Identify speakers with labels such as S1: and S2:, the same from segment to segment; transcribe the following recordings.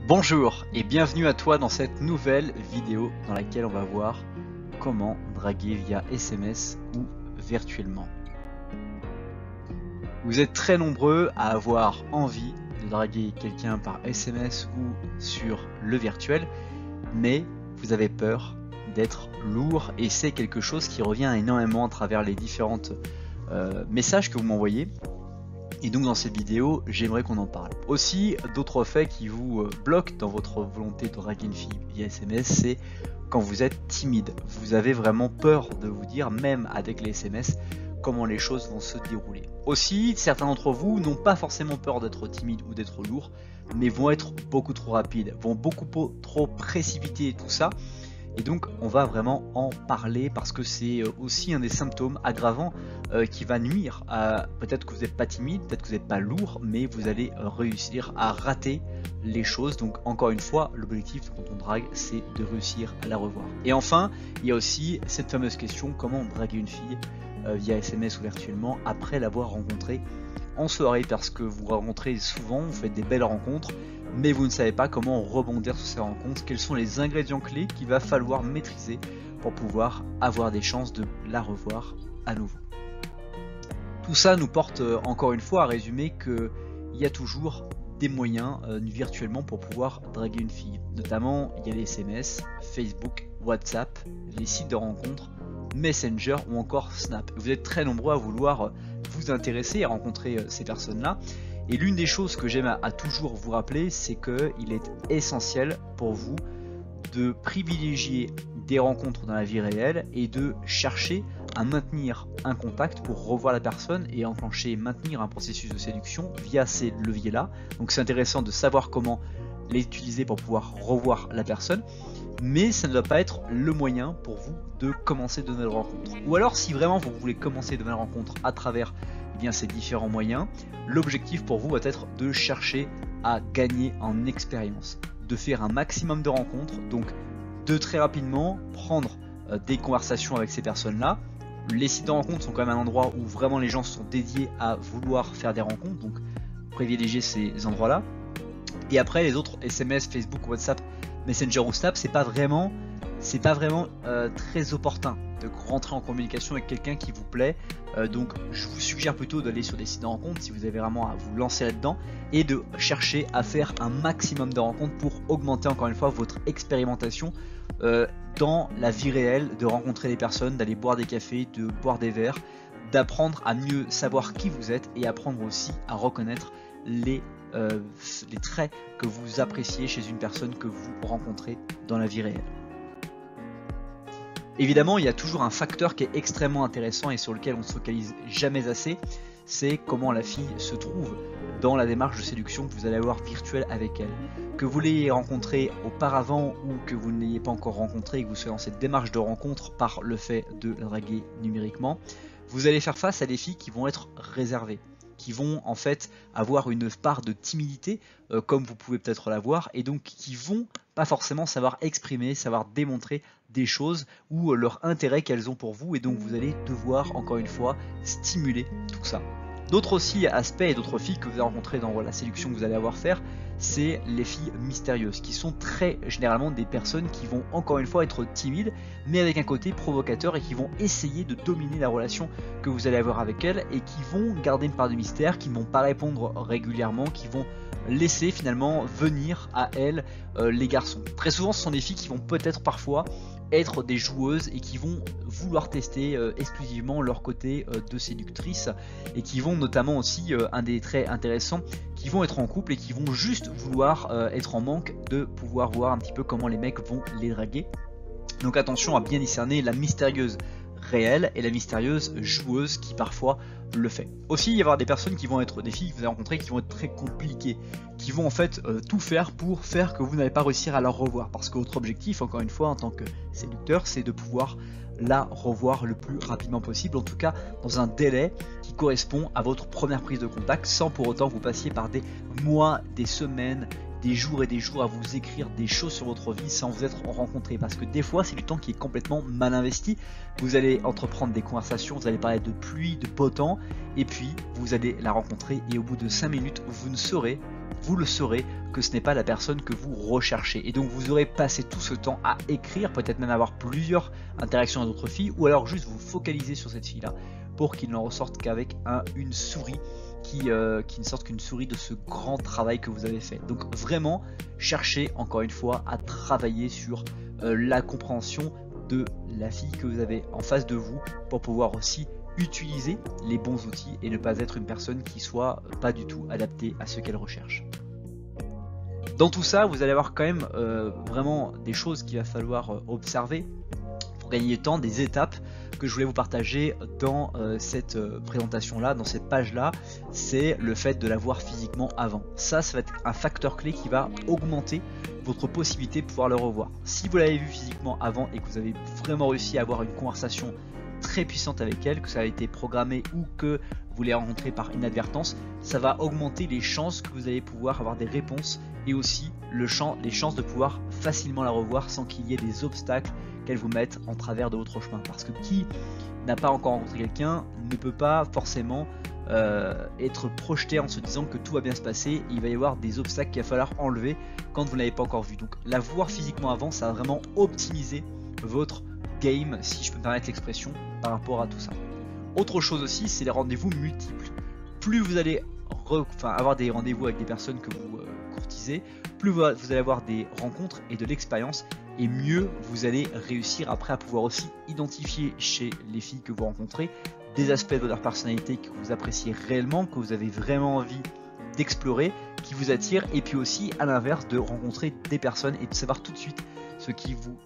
S1: Bonjour et bienvenue à toi dans cette nouvelle vidéo dans laquelle on va voir comment draguer via SMS ou virtuellement. Vous êtes très nombreux à avoir envie de draguer quelqu'un par SMS ou sur le virtuel, mais vous avez peur d'être lourd et c'est quelque chose qui revient énormément à travers les différentes messages que vous m'envoyez. Et donc dans cette vidéo, j'aimerais qu'on en parle. Aussi, d'autres faits qui vous bloquent dans votre volonté de draguer une fille via SMS, c'est quand vous êtes timide. Vous avez vraiment peur de vous dire, même avec les SMS, comment les choses vont se dérouler. Aussi, certains d'entre vous n'ont pas forcément peur d'être timide ou d'être lourd, mais vont être beaucoup trop rapides, vont beaucoup trop précipiter tout ça. Et donc on va vraiment en parler parce que c'est aussi un des symptômes aggravants qui va nuire à peut-être que vous n'êtes pas timide, peut-être que vous n'êtes pas lourd, mais vous allez réussir à rater les choses. Donc encore une fois, l'objectif quand on drague, c'est de réussir à la revoir. Et enfin, il y a aussi cette fameuse question, comment draguer une fille via SMS ou virtuellement après l'avoir rencontrée en soirée, parce que vous rencontrez souvent, vous faites des belles rencontres, mais vous ne savez pas comment rebondir sur ces rencontres, quels sont les ingrédients clés qu'il va falloir maîtriser pour pouvoir avoir des chances de la revoir à nouveau. Tout ça nous porte encore une fois à résumer qu'il y a toujours des moyens virtuellement pour pouvoir draguer une fille. Notamment, il y a les SMS, Facebook, WhatsApp, les sites de rencontres, Messenger ou encore Snap. Vous êtes très nombreux à vouloir vous intéresser à rencontrer ces personnes-là. Et l'une des choses que j'aime à toujours vous rappeler, c'est qu'il est essentiel pour vous de privilégier des rencontres dans la vie réelle et de chercher à maintenir un contact pour revoir la personne et enclencher et maintenir un processus de séduction via ces leviers-là. Donc c'est intéressant de savoir comment les utiliser pour pouvoir revoir la personne, mais ça ne doit pas être le moyen pour vous de commencer de nouvelles rencontres. Ou alors si vraiment vous voulez commencer de nouvelles rencontres à travers ces différents moyens, l'objectif pour vous va être de chercher à gagner en expérience, de faire un maximum de rencontres, donc de très rapidement prendre des conversations avec ces personnes-là. Les sites de rencontres sont quand même un endroit où vraiment les gens sont dédiés à vouloir faire des rencontres, donc privilégier ces endroits-là. Et après les autres SMS, Facebook, WhatsApp, Messenger ou Snap, c'est pas vraiment très opportun de rentrer en communication avec quelqu'un qui vous plaît. Donc je vous suggère plutôt d'aller sur des sites de rencontres si vous avez vraiment à vous lancer là-dedans et de chercher à faire un maximum de rencontres pour augmenter encore une fois votre expérimentation dans la vie réelle, de rencontrer des personnes, d'aller boire des cafés, de boire des verres, d'apprendre à mieux savoir qui vous êtes et apprendre aussi à reconnaître les traits que vous appréciez chez une personne que vous rencontrez dans la vie réelle. Évidemment, il y a toujours un facteur qui est extrêmement intéressant et sur lequel on ne se focalise jamais assez, c'est comment la fille se trouve dans la démarche de séduction que vous allez avoir virtuelle avec elle. Que vous l'ayez rencontrée auparavant ou que vous ne l'ayez pas encore rencontrée et que vous soyez dans cette démarche de rencontre par le fait de la draguer numériquement, vous allez faire face à des filles qui vont être réservées, qui vont en fait avoir une part de timidité comme vous pouvez peut-être l'avoir et donc qui vont pas forcément savoir exprimer, savoir démontrer des choses ou leur intérêt qu'elles ont pour vous et donc vous allez devoir encore une fois stimuler tout ça. D'autres aussi aspects et d'autres filles que vous allez rencontrer dans la séduction que vous allez avoir faire, c'est les filles mystérieuses qui sont très généralement des personnes qui vont encore une fois être timides mais avec un côté provocateur et qui vont essayer de dominer la relation que vous allez avoir avec elles et qui vont garder une part de mystère, qui ne vont pas répondre régulièrement, qui vont laisser finalement venir à elles les garçons. Très souvent ce sont des filles qui vont peut-être parfois être des joueuses et qui vont vouloir tester exclusivement leur côté de séductrice et qui vont notamment aussi, un des traits intéressants, qui vont être en couple et qui vont juste vouloir être en manque de pouvoir voir un petit peu comment les mecs vont les draguer. Donc attention à bien discerner la mystérieuse réelle et la mystérieuse joueuse qui parfois le fait. Aussi il y avoir des personnes qui vont être des filles que vous allez rencontrer qui vont être très compliquées, qui vont en fait tout faire pour faire que vous n'allez pas réussir à la revoir parce que votre objectif encore une fois en tant que séducteur c'est de pouvoir la revoir le plus rapidement possible, en tout cas dans un délai qui correspond à votre première prise de contact sans pour autant vous passiez par des mois, des semaines, des jours et des jours à vous écrire des choses sur votre vie sans vous être rencontré, parce que des fois c'est du temps qui est complètement mal investi. Vous allez entreprendre des conversations, vous allez parler de pluie, de beau temps et puis vous allez la rencontrer et au bout de 5 minutes vous ne saurez vous le saurez que ce n'est pas la personne que vous recherchez. Et donc vous aurez passé tout ce temps à écrire, peut-être même avoir plusieurs interactions avec d'autres filles, ou alors juste vous focaliser sur cette fille-là pour qu'il n'en ressorte qu'avec une souris qui ne sorte qu'une souris de ce grand travail que vous avez fait. Donc vraiment, cherchez encore une fois à travailler sur la compréhension de la fille que vous avez en face de vous pour pouvoir aussi utiliser les bons outils et ne pas être une personne qui soit pas du tout adaptée à ce qu'elle recherche. Dans tout ça, vous allez avoir quand même vraiment des choses qu'il va falloir observer pour gagner du temps, des étapes que je voulais vous partager dans cette présentation là, dans cette page là. C'est le fait de la voir physiquement avant. Ça va être un facteur clé qui va augmenter votre possibilité de pouvoir le revoir. Si vous l'avez vu physiquement avant et que vous avez vraiment réussi à avoir une conversation très puissante avec elle, que ça a été programmé ou que vous l'avez rencontré par inadvertance, ça va augmenter les chances que vous allez pouvoir avoir des réponses et aussi les chances de pouvoir facilement la revoir sans qu'il y ait des obstacles qu'elle vous mette en travers de votre chemin. Parce que qui n'a pas encore rencontré quelqu'un ne peut pas forcément être projeté en se disant que tout va bien se passer. Il va y avoir des obstacles qu'il va falloir enlever quand vous ne l'avez pas encore vu. Donc la voir physiquement avant, ça va vraiment optimiser votre game, si je peux me permettre l'expression, par rapport à tout ça. Autre chose aussi, c'est les rendez-vous multiples. Plus vous allez avoir des rendez-vous avec des personnes que vous courtisez, plus vous allez avoir des rencontres et de l'expérience, et mieux vous allez réussir après à pouvoir aussi identifier chez les filles que vous rencontrez des aspects de leur personnalité que vous appréciez réellement, que vous avez vraiment envie d'explorer, qui vous attirent, et puis aussi à l'inverse de rencontrer des personnes et de savoir tout de suite ce qui vous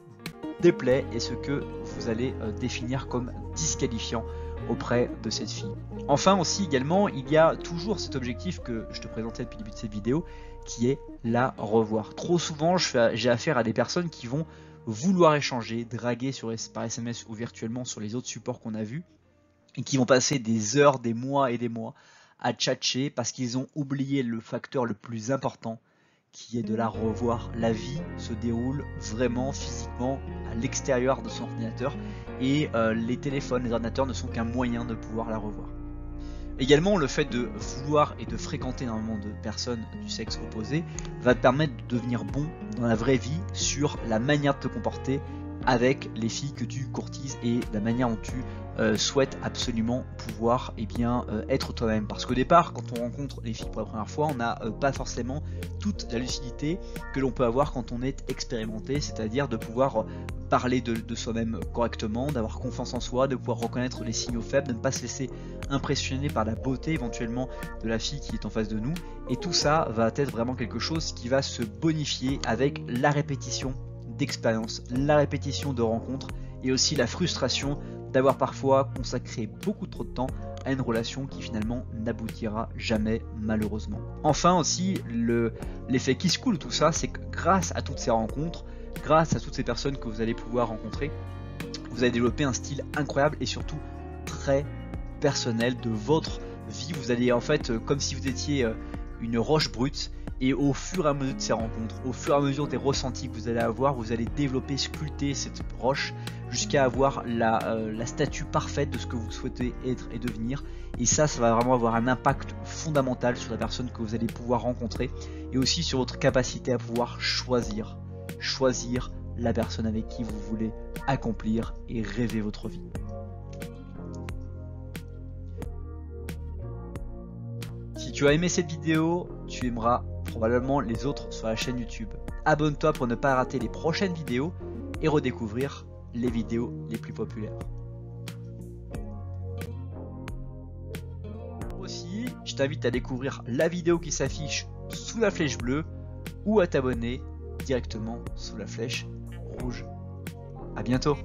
S1: déplaît et ce que vous allez définir comme disqualifiant auprès de cette fille. Enfin aussi également, il y a toujours cet objectif que je te présentais depuis le début de cette vidéo, qui est la revoir. Trop souvent, j'ai affaire à des personnes qui vont vouloir échanger, draguer par SMS ou virtuellement sur les autres supports qu'on a vus, et qui vont passer des heures, des mois et des mois à tchatcher parce qu'ils ont oublié le facteur le plus important, qui est de la revoir. La vie se déroule vraiment physiquement à l'extérieur de son ordinateur et les téléphones, les ordinateurs ne sont qu'un moyen de pouvoir la revoir. Également, le fait de vouloir et de fréquenter énormément de personnes du sexe opposé va te permettre de devenir bon dans la vraie vie sur la manière de te comporter avec les filles que tu courtises et la manière dont tu souhaites absolument pouvoir être toi-même. Parce qu'au départ, quand on rencontre les filles pour la première fois, on n'a pas forcément toute la lucidité que l'on peut avoir quand on est expérimenté, c'est-à-dire de pouvoir parler de soi-même correctement, d'avoir confiance en soi, de pouvoir reconnaître les signaux faibles, de ne pas se laisser impressionner par la beauté éventuellement de la fille qui est en face de nous. Et tout ça va être vraiment quelque chose qui va se bonifier avec la répétition d'expérience, la répétition de rencontres et aussi la frustration d'avoir parfois consacré beaucoup trop de temps à une relation qui finalement n'aboutira jamais malheureusement. Enfin aussi, l'effet qui se coule de tout ça, c'est que grâce à toutes ces rencontres, grâce à toutes ces personnes que vous allez pouvoir rencontrer, vous allez développer un style incroyable et surtout très personnel de votre vie. Vous allez en fait, comme si vous étiez une roche brute, et au fur et à mesure de ces rencontres, au fur et à mesure des ressentis que vous allez avoir, vous allez développer, sculpter cette roche jusqu'à avoir la statue parfaite de ce que vous souhaitez être et devenir. Et ça va vraiment avoir un impact fondamental sur la personne que vous allez pouvoir rencontrer et aussi sur votre capacité à pouvoir choisir la personne avec qui vous voulez accomplir et rêver votre vie. Si tu as aimé cette vidéo, tu aimeras probablement les autres sur la chaîne YouTube. Abonne-toi pour ne pas rater les prochaines vidéos et redécouvrir les vidéos les plus populaires. Aussi, je t'invite à découvrir la vidéo qui s'affiche sous la flèche bleue ou à t'abonner directement sous la flèche rouge. À bientôt.